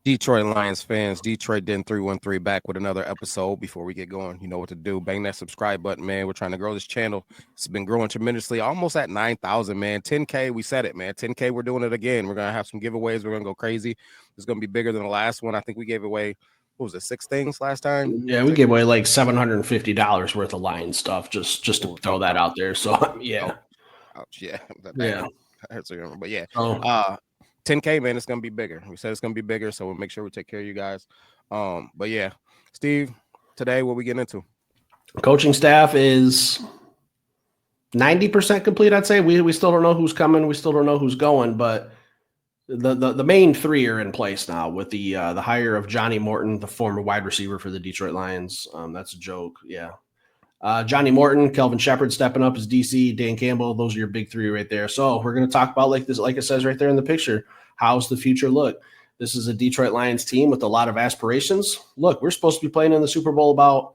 Detroit Lions fans, Detroit Den 313 back with another episode. Before we get going, you know what to do. Bang that subscribe button, man. We're trying to grow this channel. It's been growing tremendously, almost at 9,000, man. 10K, we said it, man. 10K, we're doing it again. We're going to have some giveaways. We're going to go crazy. It's going to be bigger than the last one. I think we gave away, what was it, 6 things last time? Yeah, we Six? gave away like $750 worth of Lion stuff just to Oh, throw that out there. So yeah, oh, ouch, yeah. yeah. Damn. That hurts to remember. But yeah. So 10K, man, it's gonna be bigger. We said it's gonna be bigger, so we'll make sure we take care of you guys. But yeah, Steve, today what we getting into? coaching staff is 90% complete. I'd say we still don't know who's coming. We still don't know who's going, but the main three are in place now with the hire of Jonny Morton, the former wide receiver for the Detroit Lions. That's a joke. Yeah. Jonny Morton, Kelvin Shepard stepping up as DC, Dan Campbell. Those are your big three right there. So we're going to talk about like it says right there in the picture. How's the future look? This is a Detroit Lions team with a lot of aspirations. Look, we're supposed to be playing in the Super Bowl about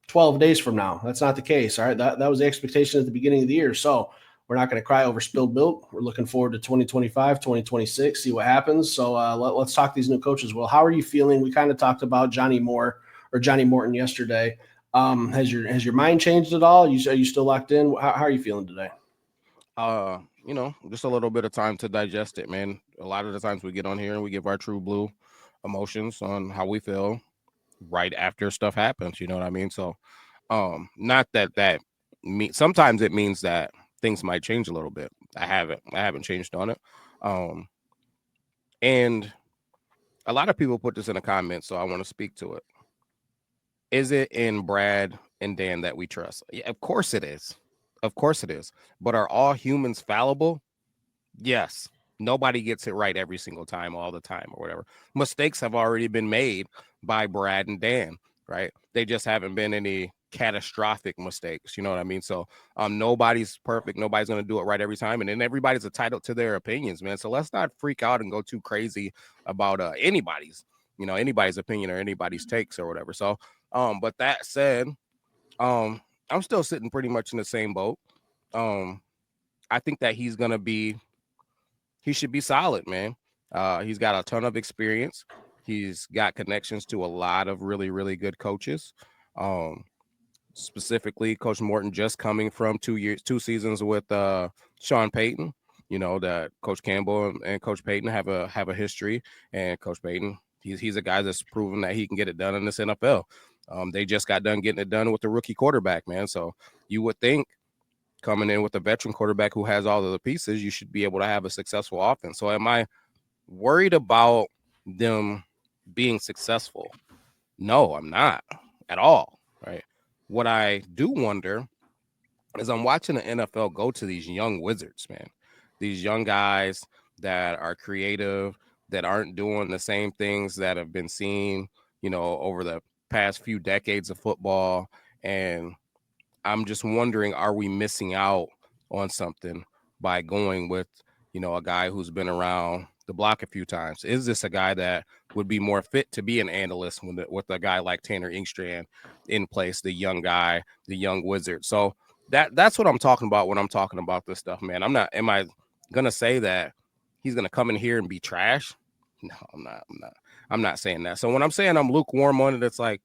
12 days from now. That's not the case. All right. That was the expectation at the beginning of the year. So we're not going to cry over spilled milk. We're looking forward to 2025, 2026, see what happens. So let's talk these new coaches. Well, how are you feeling? We kind of talked about Jonny Morton yesterday. Has your mind changed at all? Are you still locked in? How are you feeling today? Just a little bit of time to digest it, man. A lot of the times we get on here and we give our true blue emotions on how we feel right after stuff happens. You know what I mean? So, not sometimes it means that things might change a little bit. I haven't changed on it. And a lot of people put this in the comments, so I want to speak to it. Is it in Brad and Dan that we trust? Yeah, of course it is. Of course it is. But are all humans fallible? Yes. Nobody gets it right every single time, all the time, or whatever. Mistakes have already been made by Brad and Dan, right? They just haven't been any catastrophic mistakes. You know what I mean? So nobody's perfect. Nobody's going to do it right every time. And then everybody's entitled to their opinions, man. So let's not freak out and go too crazy about anybody's opinion or anybody's takes or whatever. So but that said, I'm still sitting pretty much in the same boat. I think that he should be solid, man. He's got a ton of experience. He's got connections to a lot of really, really good coaches. Specifically, Coach Morton just coming from 2 seasons with Sean Payton. You know that Coach Campbell and Coach Payton have a history, and Coach Payton, he's a guy that's proven that he can get it done in this NFL. They just got done getting it done with the rookie quarterback, man. So you would think coming in with a veteran quarterback who has all of the pieces, you should be able to have a successful offense. So am I worried about them being successful? No, I'm not at all, right? What I do wonder is I'm watching the NFL go to these young wizards, man. These young guys that are creative, that aren't doing the same things that have been seen, over the past few decades of football. And I'm just wondering, are we missing out on something by going with, a guy who's been around the block a few times? Is this a guy that would be more fit to be an analyst with a guy like Tanner Inkstrand in place, the young guy, the young wizard? So that's what I'm talking about when I'm talking about this stuff, man. Am I going to say that he's going to come in here and be trash? No, I'm not saying that. So when I'm saying I'm lukewarm on it, it's like,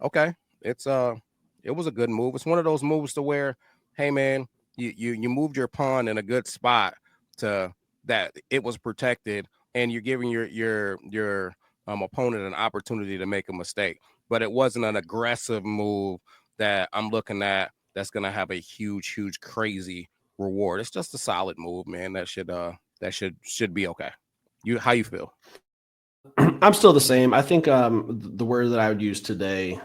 okay, it was a good move. It's one of those moves to where, hey man, you moved your pawn in a good spot to that it was protected, and you're giving your opponent an opportunity to make a mistake. But it wasn't an aggressive move that I'm looking at that's gonna have a huge, crazy reward. It's just a solid move, man. That should be okay. How you feel? I'm still the same. I think the word that I would use today,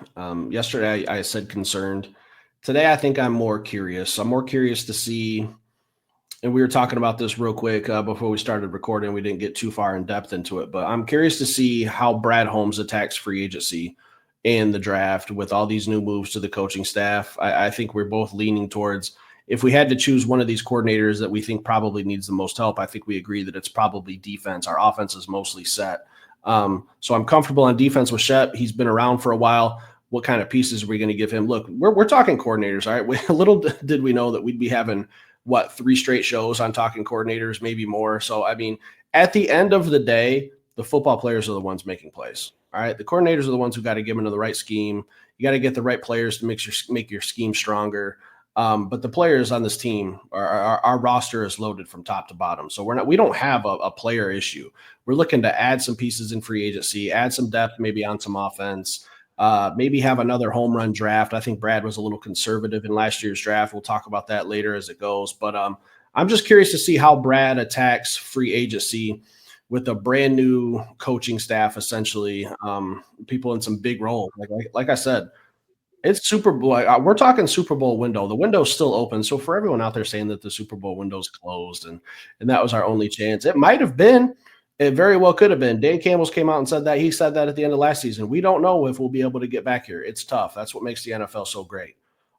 yesterday I said concerned. Today I think I'm more curious. I'm more curious to see, and we were talking about this real quick before we started recording. We didn't get too far in depth into it, but I'm curious to see how Brad Holmes attacks free agency and the draft with all these new moves to the coaching staff. I think we're both leaning towards, if we had to choose one of these coordinators that we think probably needs the most help, I think we agree that it's probably defense. Our offense is mostly set. So I'm comfortable on defense with Shep. He's been around for a while. What kind of pieces are we going to give him? Look, we're talking coordinators, all right? Little did we know that we'd be having, 3 straight shows on talking coordinators, maybe more. So, I mean, at the end of the day, the football players are the ones making plays. All right. The coordinators are the ones who got to get them into the right scheme. You got to get the right players to make your scheme stronger. But the players on this team, our roster is loaded from top to bottom. So we don't have a player issue. We're looking to add some pieces in free agency, add some depth, maybe on some offense, maybe have another home run draft. I think Brad was a little conservative in last year's draft. We'll talk about that later as it goes. But I'm just curious to see how Brad attacks free agency with a brand new coaching staff, essentially, people in some big roles. Like I said, it's Super Bowl. We're talking Super Bowl window. The window's still open. So for everyone out there saying that the Super Bowl window's closed and that was our only chance, it might have been. It very well could have been. Dan Campbell's came out and said that. He said that at the end of last season. We don't know if we'll be able to get back here. It's tough. That's what makes the NFL so great.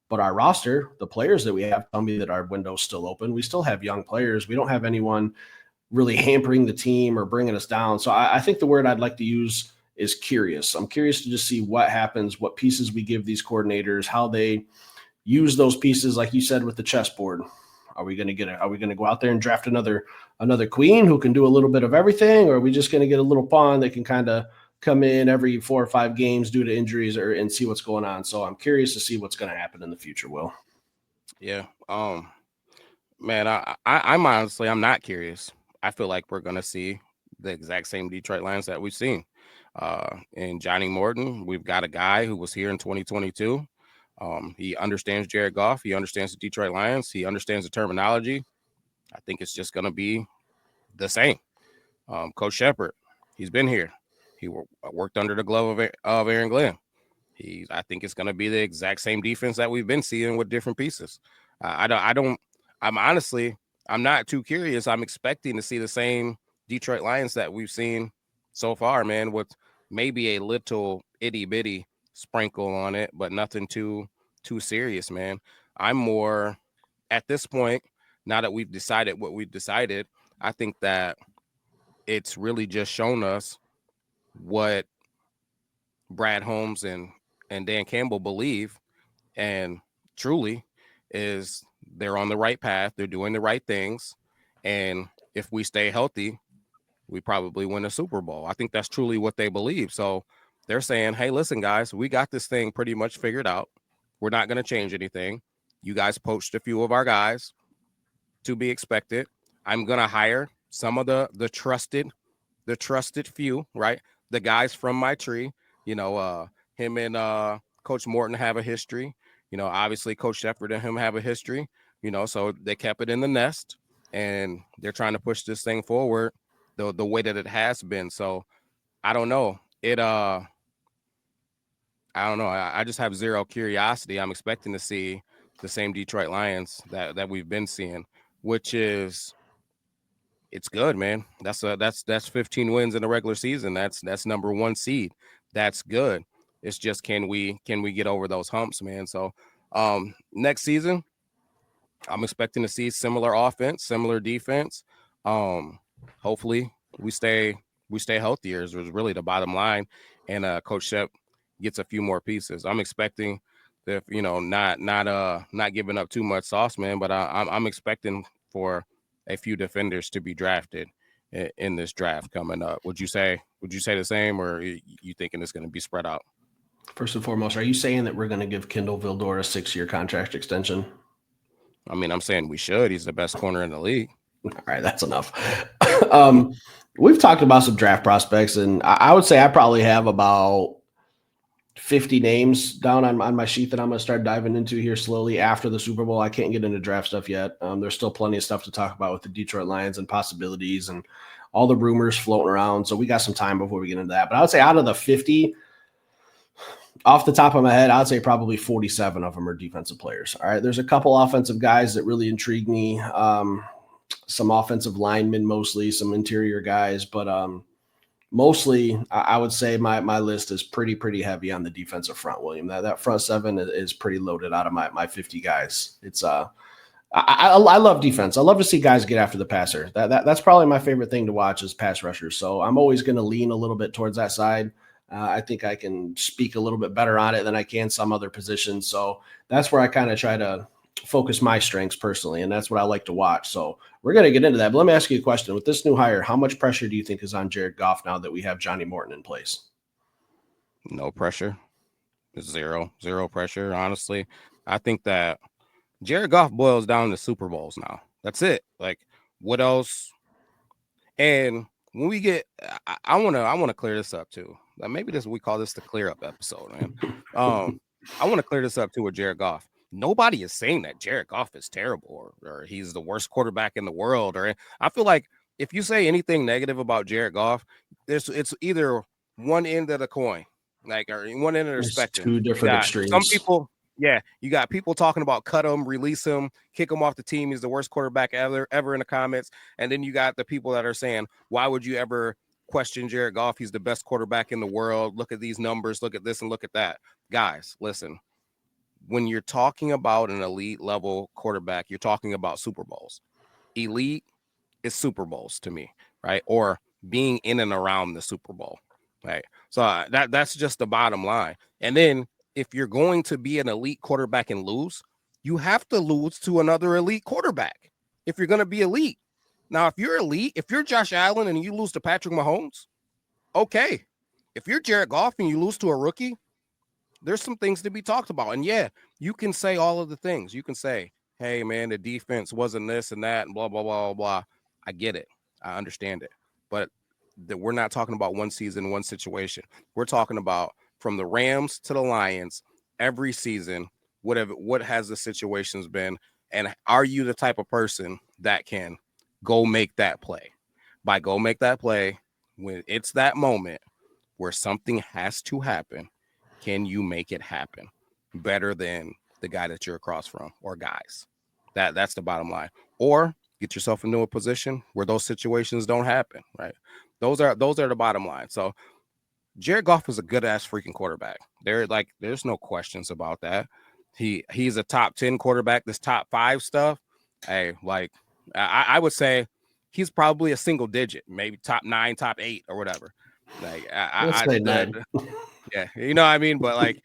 But our roster, the players that we have, tell me that our window's still open. We still have young players. We don't have anyone really hampering the team or bringing us down. So I think the word I'd like to use is curious. I'm curious to just see what happens, what pieces we give these coordinators, how they use those pieces, like you said, with the chessboard. Are we going to go out there and draft another queen who can do a little bit of everything? Or are we just going to get a little pawn that can kind of come in every 4 or 5 games due to injuries and see what's going on? So I'm curious to see what's going to happen in the future, Will. Yeah. Man, I'm honestly, I'm not curious. I feel like we're going to see the exact same Detroit Lions that we've seen. In Jonny Morton, we've got a guy who was here in 2022. He understands Jared Goff. He understands the Detroit Lions. He understands the terminology. I think it's just going to be the same. Coach Shepard, he's been here. He worked under the glove of Aaron Glenn. I think it's going to be the exact same defense that we've been seeing with different pieces. I'm not too curious. I'm expecting to see the same Detroit Lions that we've seen so far, man, with maybe a little itty bitty sprinkle on it, but nothing too serious, man. I'm more at this point, now that we've decided what we've decided, I think that it's really just shown us what Brad Holmes and Dan Campbell believe, and truly is they're on the right path. They're doing the right things. And if we stay healthy, we probably win a Super Bowl. I think that's truly what they believe. So they're saying, hey, listen, guys, we got this thing pretty much figured out. We're not going to change anything. You guys poached a few of our guys, to be expected. I'm going to hire some of the trusted few, right? The guys from my tree, him and Coach Morton have a history. Obviously Coach Shepard and him have a history, so they kept it in the nest and they're trying to push this thing forward the way that it has been. So I don't know. I don't know. I just have zero curiosity. I'm expecting to see the same Detroit Lions that we've been seeing, which is, it's good, man. That's 15 wins in the regular season. That's number 1 seed. That's good. It's just, can we get over those humps, man? So next season, I'm expecting to see similar offense, similar defense. Hopefully we stay healthier is really the bottom line. And Coach Shep gets a few more pieces. I'm expecting that, not giving up too much sauce, man, but I'm expecting for a few defenders to be drafted in this draft coming up. Would you say the same, or are you thinking it's going to be spread out? First and foremost, are you saying that we're going to give Kindle Vildor a 6-year contract extension? I mean, I'm saying we should. He's the best corner in the league. All right, that's enough. We've talked about some draft prospects, and I would say I probably have about 50 names down on my sheet that I'm going to start diving into here slowly after the Super Bowl. I can't get into draft stuff yet. There's still plenty of stuff to talk about with the Detroit Lions and possibilities and all the rumors floating around. So we got some time before we get into that. But I would say out of the 50, off the top of my head, I'd say probably 47 of them are defensive players. All right. There's a couple offensive guys that really intrigue me. Some offensive linemen, mostly some interior guys, but mostly I would say my list is pretty heavy on the defensive front, William. That front seven is pretty loaded out of my 50 guys. It's I love defense. I love to see guys get after the passer. That's probably my favorite thing to watch is pass rushers. So I'm always going to lean a little bit towards that side. I think I can speak a little bit better on it than I can some other positions. So that's where I kind of try to focus my strengths personally, and that's what I like to watch. So we're going to get into that. But let me ask you a question. With this new hire, how much pressure do you think is on Jared Goff now that we have Jonny Morton in place? No pressure. Zero pressure. Honestly, I think that Jared Goff boils down to Super Bowls now. That's it. Like, what else? And when we get, I want to clear this up too. Like maybe we call this the clear up episode, man. I want to clear this up too with Jared Goff. Nobody is saying that Jared Goff is terrible or he's the worst quarterback in the world. Or I feel like if you say anything negative about Jared Goff, it's either one end of the coin, like or one end of the spectrum. Two different extremes. Some people. Yeah, you got people talking about cut him, release him, kick him off the team. He's the worst quarterback ever in the comments. And then you got the people that are saying, why would you ever question Jared Goff? He's the best quarterback in the world. Look at these numbers. Look at this and look at that. Guys, listen, when you're talking about an elite level quarterback, you're talking about Super Bowls. Elite is Super Bowls to me, right? Or being in and around the Super Bowl, right? So that's just the bottom line. And then if you're going to be an elite quarterback and lose, you have to lose to another elite quarterback if you're going to be elite. Now, if you're elite, if you're Josh Allen and you lose to Patrick Mahomes, okay. If you're Jared Goff and you lose to a rookie, there's some things to be talked about. And yeah, you can say all of the things. You can say, hey, man, the defense wasn't this and that and blah, blah, blah, blah. I get it. I understand it. But we're not talking about one season, one situation. We're talking about from the Rams to the Lions, every season, what has the situations been? And are you the type of person that can go make that play? By go make that play, when it's that moment where something has to happen, can you make it happen better than the guy that you're across from or guys? That's the bottom line. Or get yourself into a position where those situations don't happen, right? Those are the bottom line. So Jared Goff is a good ass freaking quarterback. There's no questions about that. He's a top 10 quarterback. This top 5 stuff, hey, like I would say he's probably a single digit, maybe top 9, top 8, or whatever. Like yeah, you know what I mean. But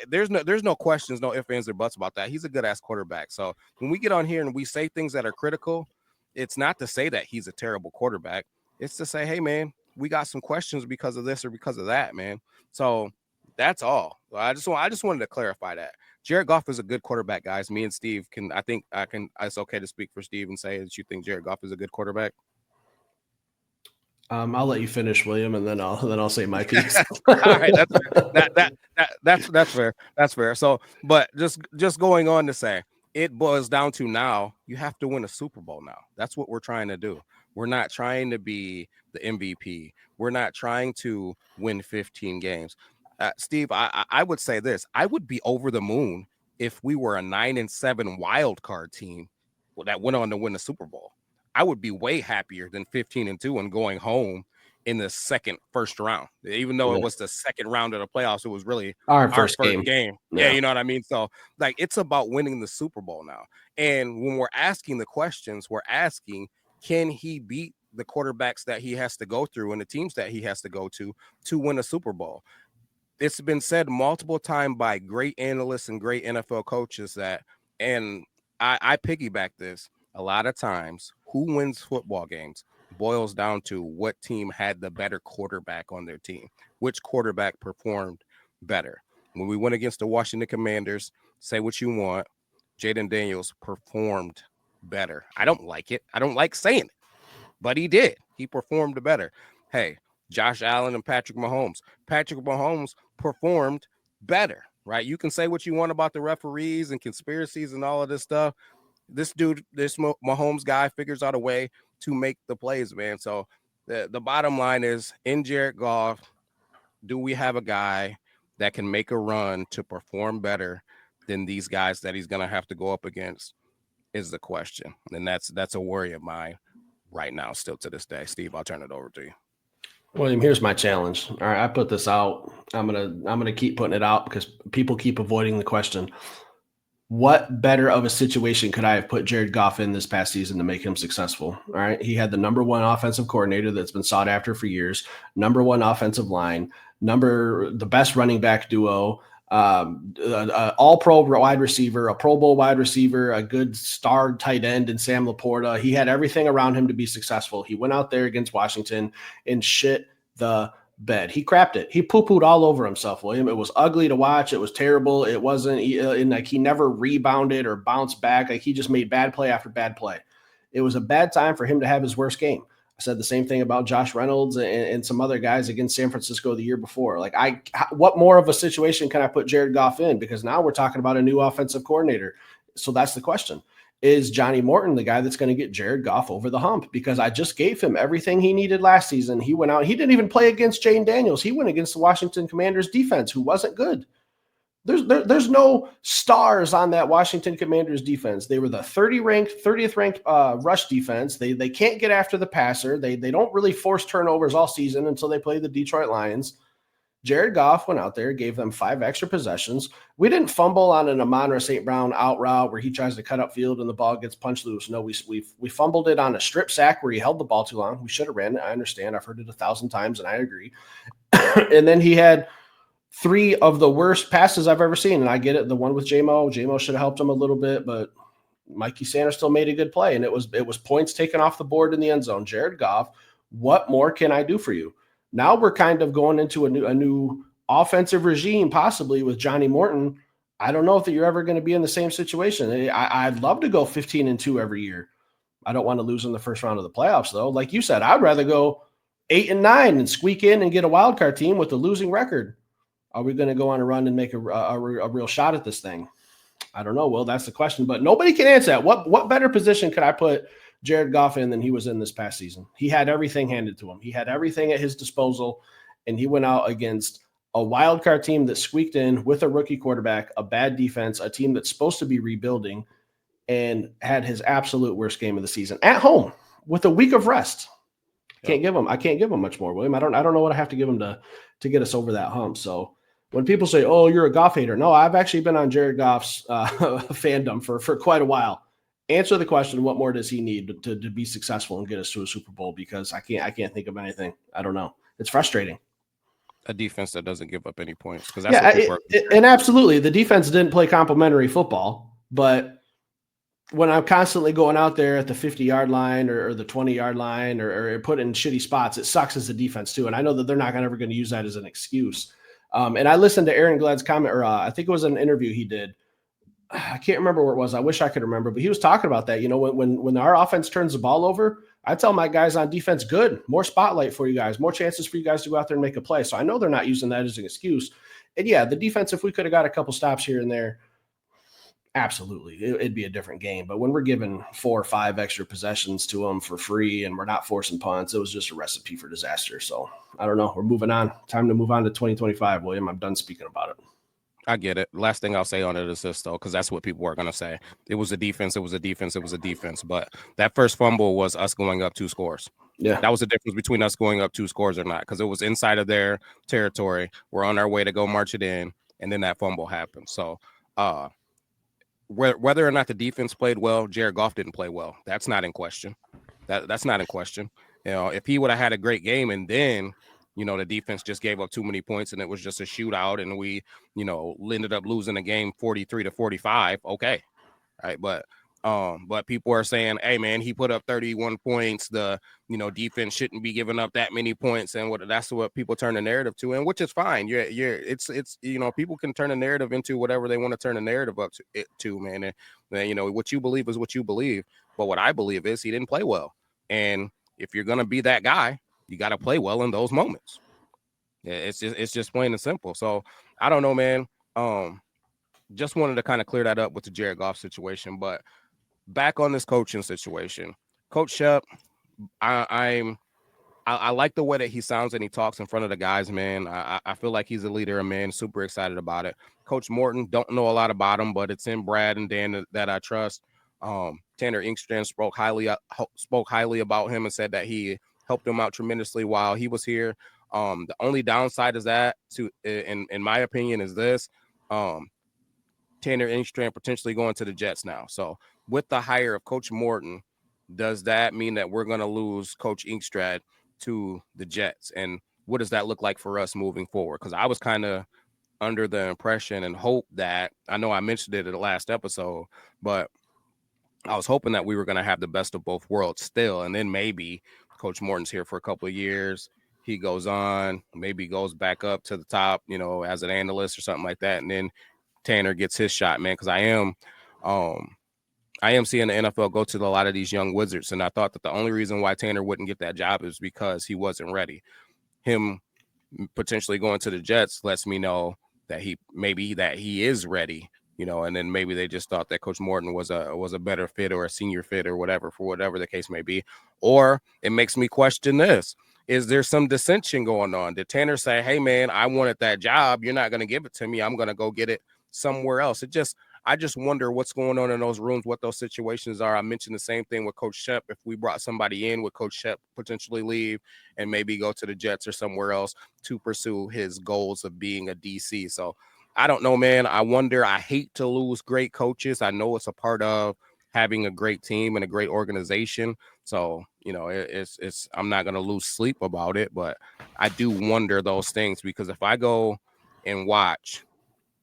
there's no questions, no ifs, ands, or buts about that. He's a good ass quarterback. So when we get on here and we say things that are critical, it's not to say that he's a terrible quarterback. It's to say, hey man, we got some questions because of this or because of that, man. So that's all. I just wanted to clarify that Jared Goff is a good quarterback, guys. Me and Steve it's okay to speak for Steve and say that you think Jared Goff is a good quarterback. I'll let you finish, William, and then I'll say my piece. All right, that's fair. That's fair. So, but just going on to say, it boils down to now you have to win a Super Bowl now. That's what we're trying to do. We're not trying to be the MVP. We're not trying to win 15 games. Steve, I would say this. I would be over the moon if we were a 9-7 wild card team that went on to win the Super Bowl. I would be way happier than 15-2 and going home in the first round. Even though it was the second round of the playoffs, it was really our first game. Yeah, you know what I mean? So, like, it's about winning the Super Bowl now. And when we're asking the questions, we're asking, can he beat the quarterbacks that he has to go through and the teams that he has to go to win a Super Bowl? It's been said multiple times by great analysts and great NFL coaches that, and I piggyback this, a lot of times who wins football games boils down to what team had the better quarterback on their team, which quarterback performed better. When we went against the Washington Commanders, say what you want, Jaden Daniels performed better. I don't like it. I don't like saying it, but he did. He performed better. Hey, Josh Allen and Patrick Mahomes. Patrick Mahomes performed better, right? You can say what you want about the referees and conspiracies and all of this stuff. This Mahomes guy figures out a way to make the plays, man. So the bottom line is, in Jared Goff, do we have a guy that can make a run to perform better than these guys that he's going to have to go up against is the question. And that's a worry of mine right now, still to this day. Steve, I'll turn it over to you. William, here's my challenge. All right, I put this out. I'm gonna keep putting it out because people keep avoiding the question. What better of a situation could I have put Jared Goff in this past season to make him successful? All right. He had the number 1 offensive coordinator that's been sought after for years, number 1 offensive line, the best running back duo, All-pro wide receiver, a Pro Bowl wide receiver, a good star tight end in Sam Laporta. He had everything around him to be successful. He went out there against Washington and shit the bed. He crapped it. He poo-pooed all over himself, William. It was ugly to watch. It was terrible. It wasn't and like he never rebounded or bounced back. Like he just made bad play after bad play. It was a bad time for him to have his worst game. I said the same thing about Josh Reynolds and some other guys against San Francisco the year before. Like, what more of a situation can I put Jared Goff in? Because now we're talking about a new offensive coordinator. So that's the question. Is Jonny Morton the guy that's going to get Jared Goff over the hump? Because I just gave him everything he needed last season. He went out. He didn't even play against Jane Daniels. He went against the Washington Commanders defense, who wasn't good. There's no stars on that Washington Commanders defense. They were the 30th ranked rush defense. They can't get after the passer. They don't really force turnovers all season until they play the Detroit Lions. Jared Goff went out there, gave them 5 extra possessions. We didn't fumble on an Amon-Ra St. Brown out route where he tries to cut up field and the ball gets punched loose. No, we fumbled it on a strip sack where he held the ball too long. We should have ran it. I understand. I've heard it 1,000 times and I agree. And then he had 3 of the worst passes I've ever seen. And I get it. The one with J-Mo should have helped him a little bit, but Mikey Sanders still made a good play. And it was points taken off the board in the end zone. Jared Goff, what more can I do for you? Now we're kind of going into a new offensive regime, possibly with Jonny Morton. I don't know if you're ever going to be in the same situation. I'd love to go 15-2 every year. I don't want to lose in the first round of the playoffs, though. Like you said, I'd rather go 8-9 and squeak in and get a wild card team with a losing record. Are we going to go on a run and make a real shot at this thing? I don't know. Well, that's the question, but nobody can answer that. What better position could I put Jared Goff in than he was in this past season? He had everything handed to him. He had everything at his disposal, and he went out against a wild card team that squeaked in with a rookie quarterback, a bad defense, a team that's supposed to be rebuilding, and had his absolute worst game of the season at home with a week of rest. I can't give him much more, William. I don't know what I have to give him to get us over that hump. So when people say, "Oh, you're a Goff hater," no, I've actually been on Jared Goff's fandom for quite a while. Answer the question: what more does he need to be successful and get us to a Super Bowl? Because I can't think of anything. I don't know. It's frustrating. A defense that doesn't give up any points, because that's what people are. And absolutely, the defense didn't play complimentary football, but when I'm constantly going out there at the 50-yard line or the 20-yard line or put in shitty spots, it sucks as a defense too. And I know that they're not ever going to use that as an excuse. And I listened to Aaron Glad's comment, or I think it was an interview he did. I can't remember where it was. I wish I could remember, but he was talking about that. You know, when our offense turns the ball over, I tell my guys on defense, good, more spotlight for you guys, more chances for you guys to go out there and make a play. So I know they're not using that as an excuse. And yeah, the defense, if we could have got a couple stops here and there, absolutely, it'd be a different game. But when we're giving 4 or 5 extra possessions to them for free and we're not forcing punts, it was just a recipe for disaster. So I don't know. We're moving on. Time to move on to 2025, William. I'm done speaking about it. I get it. Last thing I'll say on it is this, though, because that's what people are going to say. It was a defense. But that first fumble was us going up 2 scores. Yeah. That was the difference between us going up 2 scores or not, because it was inside of their territory. We're on our way to go march it in, and then that fumble happened. So whether or not the defense played well, Jared Goff didn't play well. That's not in question. That's not in question. You know, if he would have had a great game and then, you know, the defense just gave up too many points and it was just a shootout and we, you know, ended up losing the game 43-45. Okay. Right. But people are saying, hey, man, he put up 31 points. The, you know, defense shouldn't be giving up that many points. And that's what people turn the narrative to, and which is fine. It's, you know, people can turn a narrative into whatever they want to turn a narrative up to, man. And, you know, what you believe is what you believe. But what I believe is he didn't play well. And if you're going to be that guy, you got to play well in those moments. It's just plain and simple. So I don't know, man. Just wanted to kind of clear that up with the Jared Goff situation, but back on this coaching situation, Coach Shep, I like the way that he sounds and he talks in front of the guys, man. I feel like he's a leader, and man, super excited about it. Coach Morton, don't know a lot about him, but it's in Brad and Dan that I trust. Tanner Inkstrand spoke highly about him and said that he helped him out tremendously while he was here. The only downside is that, in my opinion, is this. Tanner Inkstrand potentially going to the Jets now. So with the hire of Coach Morton, does that mean that we're going to lose Coach Inkstrand to the Jets? And what does that look like for us moving forward? Because I was kind of under the impression and hope that, I know I mentioned it in the last episode, but I was hoping that we were going to have the best of both worlds still. And then maybe Coach Morton's here for a couple of years. He goes on, maybe goes back up to the top, as an analyst or something like that. And then Tanner gets his shot, man, because um, I am seeing the NFL go to a lot of these young wizards. And I thought that the only reason why Tanner wouldn't get that job is because he wasn't ready. Him potentially going to the Jets lets me know that he is ready, and then maybe they just thought that Coach Morton was a better fit or a senior fit or whatever, for whatever the case may be. Or it makes me question this. Is there some dissension going on? Did Tanner say, hey man, I wanted that job, you're not going to give it to me, I'm going to go get it somewhere else? I just wonder what's going on in those rooms, what those situations are. I mentioned the same thing with Coach Shep. If we brought somebody in, would Coach Shep potentially leave and maybe go to the Jets or somewhere else to pursue his goals of being a DC? So I don't know, man. I wonder. I hate to lose great coaches. I know it's a part of having a great team and a great organization. So, it's I'm not going to lose sleep about it, but I do wonder those things, because if I go and watch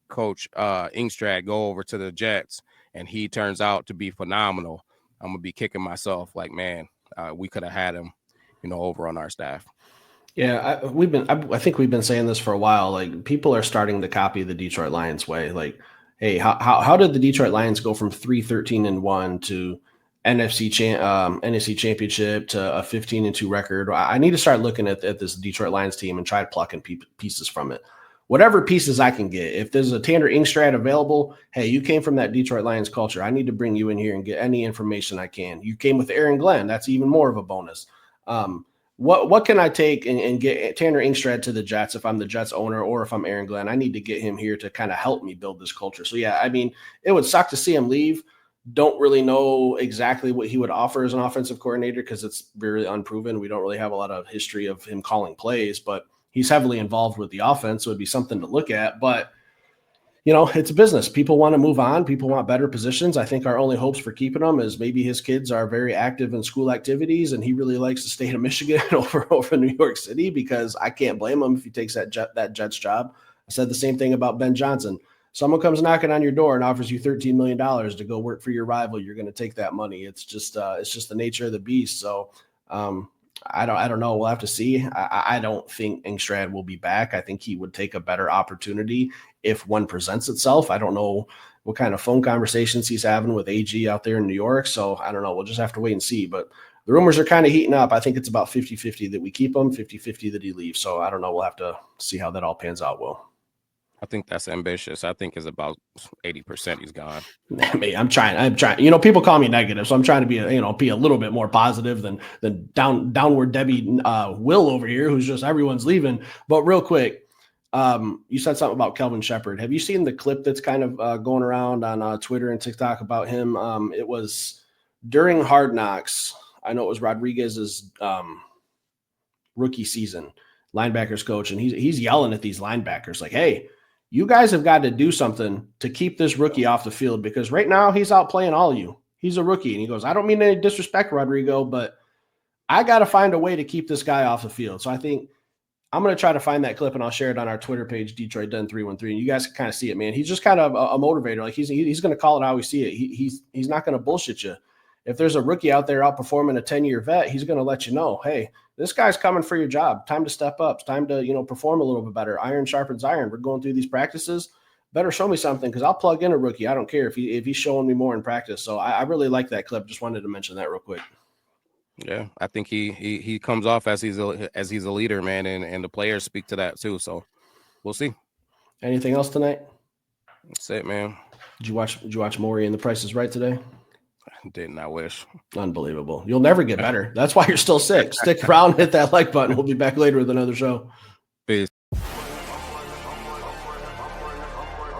Coach Ingstrad go over to the Jets and he turns out to be phenomenal, I'm gonna be kicking myself like, man, we could have had him, over on our staff. Yeah, I think we've been saying this for a while. Like, people are starting to copy the Detroit Lions way. Like, hey, how did the Detroit Lions go from 3-13-1 to NFC championship to a 15-2 record? I need to start looking at this Detroit Lions team and try plucking pieces from it. Whatever pieces I can get. If there's a Tanner Ingstrad available, hey, you came from that Detroit Lions culture, I need to bring you in here and get any information I can. You came with Aaron Glenn. That's even more of a bonus. What can I take and get Tanner Ingstrad to the Jets if I'm the Jets owner, or if I'm Aaron Glenn? I need to get him here to kind of help me build this culture. So, yeah, I mean, it would suck to see him leave. Don't really know exactly what he would offer as an offensive coordinator, because it's very unproven. We don't really have a lot of history of him calling plays, but he's heavily involved with the offense, so it'd be something to look at. But, it's a business. People want to move on. People want better positions. I think our only hopes for keeping him is maybe his kids are very active in school activities and he really likes the state of Michigan over New York City, because I can't blame him if he takes that Jets job. I said the same thing about Ben Johnson. Someone comes knocking on your door and offers you $13 million to go work for your rival, you're going to take that money. It's just the nature of the beast. So, I don't know. We'll have to see. I don't think Ingstrad will be back. I think he would take a better opportunity if one presents itself. I don't know what kind of phone conversations he's having with AG out there in New York. So I don't know. We'll just have to wait and see. But the rumors are kind of heating up. I think it's about 50-50 that we keep him, 50-50 that he leaves. So I don't know. We'll have to see how that all pans out, Will. I think that's ambitious. I think it's about 80% he's gone. I'm trying. People call me negative, so I'm trying to be a little bit more positive than downward Debbie Will over here, who's just everyone's leaving. But real quick, you said something about Kelvin Shepherd. Have you seen the clip that's kind of going around on Twitter and TikTok about him? It was during Hard Knocks. I know it was Rodriguez's rookie season, linebackers coach, and he's yelling at these linebackers like, hey, you guys have got to do something to keep this rookie off the field, because right now he's out playing all of you. He's a rookie. And he goes, I don't mean any disrespect, Rodrigo, but I got to find a way to keep this guy off the field. So I think I'm going to try to find that clip and I'll share it on our Twitter page, Detroit Den 313. And you guys can kind of see it, man. He's just kind of a motivator. Like he's going to call it how we see it. He's not going to bullshit you. If there's a rookie out there outperforming a 10-year vet, he's going to let you know, hey, this guy's coming for your job. Time to step up. It's time to, perform a little bit better. Iron sharpens iron. We're going through these practices. Better show me something, because I'll plug in a rookie. I don't care if he's showing me more in practice. So I really like that clip. Just wanted to mention that real quick. Yeah, I think he comes off as he's a leader, man, and the players speak to that too. So we'll see. Anything else tonight? That's it, man. Did you watch Maury and The Price is Right today? Didn't. I wish. Unbelievable. You'll never get better. That's why you're still sick. Stick around, hit that like button. We'll be back later with another show.